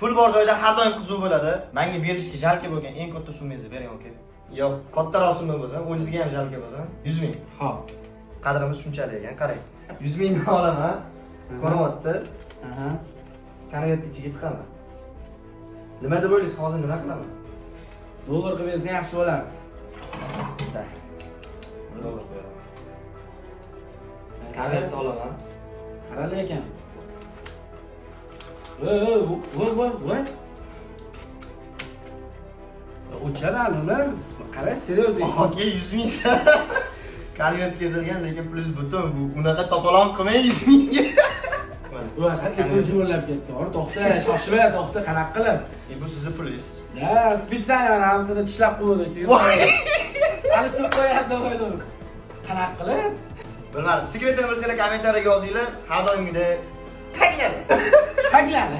Pul bor joyda har doim qizuv bo'ladi. Menga berishga jalka bo'lgan eng katta summangizni bering, aka. Yo'q, kattaroq summa bo'lsa, o'zingizga ham jalka bo'lsa, 100 ming. Xo'p. Qadrimiz shunchalik ekan, qarang. 100 mingni olaman. Ko'ryapti. Aha. Konvert ichiga tiqaman. Nima deb o'ylaysiz, hozir nima qilaman? Dollar qilib bersang yaxshi bo'lardi. Da. Dollar qo'yaman. Konvert olaman. Qara lekin. Voy. O'chiradi ular. Qara, seriozli. Aka 100 ming. Konvert kesilgan, lekin plyus butun. Bu unaqa topolon qilmang 100 mingga. Ular qanday ko'chirib ketdi. Ora to'xta, shoshma, to'xta, qanaqa qilib. Bu sizni pulingiz. Da, spitsiyal mana hamdini tishlab qo'ydi. Alishtirib qo'yadi o'ylar. Qanaqa qilib? Bilmadim. Sekretini bilsanglar kommentariyaga yozinglar. Har doimgidek tagladi. Tagladi.